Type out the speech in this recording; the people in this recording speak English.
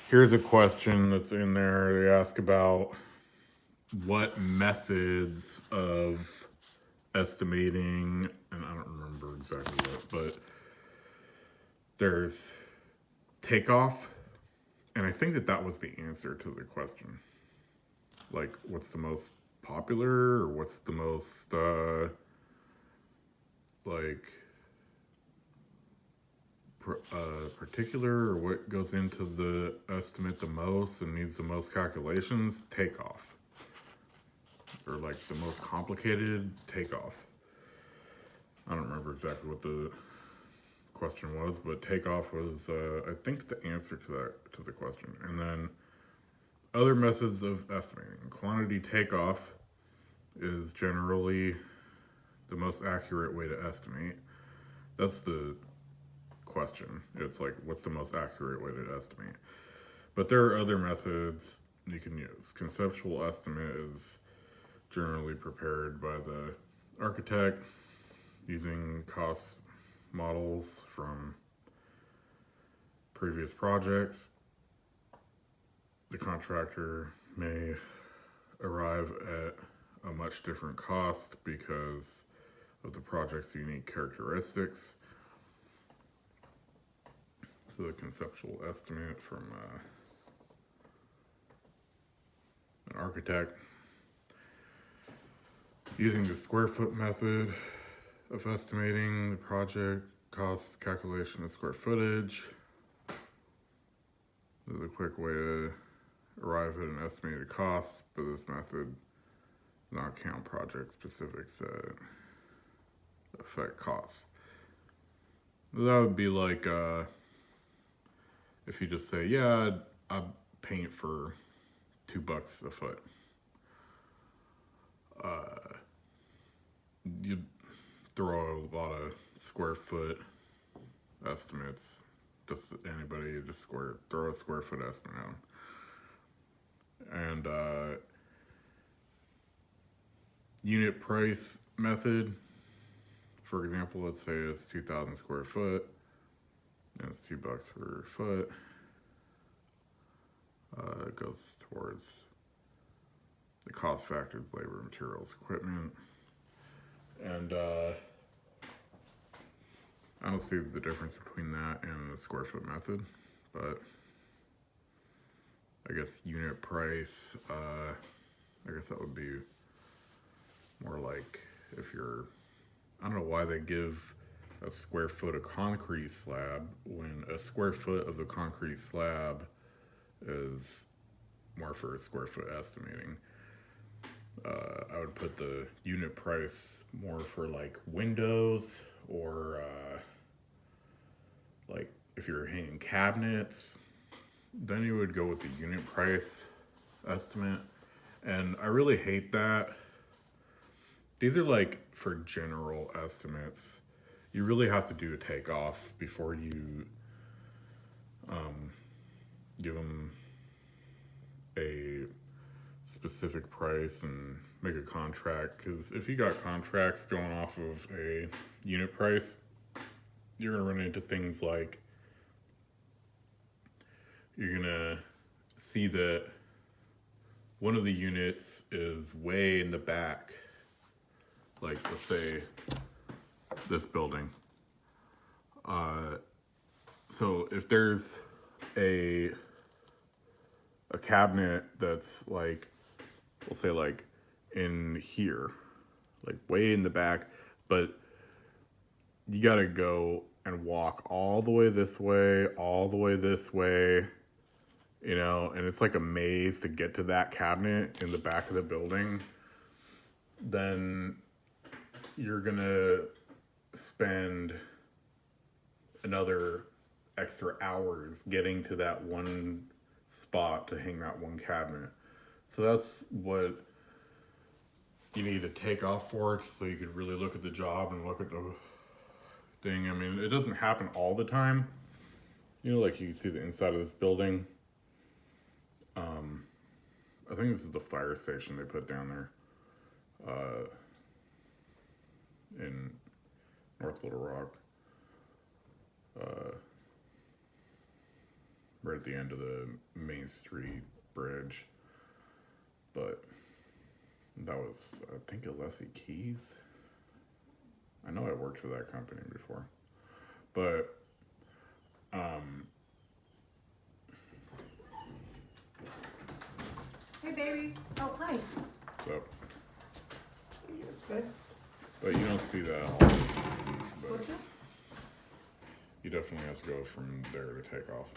Here's a question that's in there. They ask about what methods of estimating, and I don't remember exactly what, but there's takeoff, and I think that was the answer to the question. Like, what's the most popular, or what's the most, like, particular, or what goes into the estimate the most and needs the most calculations? Takeoff. Or like the most complicated takeoff. I don't remember exactly what the question was, but takeoff was, I think, the answer to the question. And then other methods of estimating. Quantity takeoff is generally the most accurate way to estimate. That's the question. It's like, what's the most accurate way to estimate? But there are other methods you can use. Conceptual estimate is generally prepared by the architect using cost models from previous projects. The contractor may arrive at a much different cost because of the project's unique characteristics. So the conceptual estimate from an architect using the square foot method of estimating the project cost calculation of square footage. This is a quick way to arrive at an estimated cost, but this method does not count project specifics that affect costs. That would be like if you just say, yeah, I paint for $2 a foot. You throw a lot of square foot estimates. Just anybody just throw a square foot estimate out. And unit price method, for example, let's say it's 2,000 square foot and it's $2 per foot. It goes towards the cost factors, labor, materials, equipment. And I don't see the difference between that and the square foot method, but I guess unit price, I guess that would be more like if you're, I don't know why they give a square foot of concrete slab when a square foot of the concrete slab is more for square foot estimating. I would put the unit price more for like windows or like if you're hanging cabinets, then you would go with the unit price estimate. And I really hate that. These are like for general estimates. You really have to do a takeoff before you give them a specific price and make a contract. Because if you got contracts going off of a unit price, you're going to run into things like you're going to see that one of the units is way in the back. Like, let's say this building. So if there's a cabinet that's like, we'll say like in here, like way in the back, but you gotta go and walk all the way this way, all the way this way, you know, and it's like a maze to get to that cabinet in the back of the building, then you're gonna spend another extra hours getting to that one spot to hang that one cabinet. So that's what you need to take off for it so you could really look at the job and look at the thing. I mean, it doesn't happen all the time. You know, like you can see the inside of this building. I think this is the fire station they put down there in North Little Rock. right at the end of the Main Street bridge. But that was, I think, Alessi Keys. I know I worked for that company before. But, Hey, baby. Oh, hi. so, Good. but you don't see that all. But What's that? you definitely have to go from there to take off.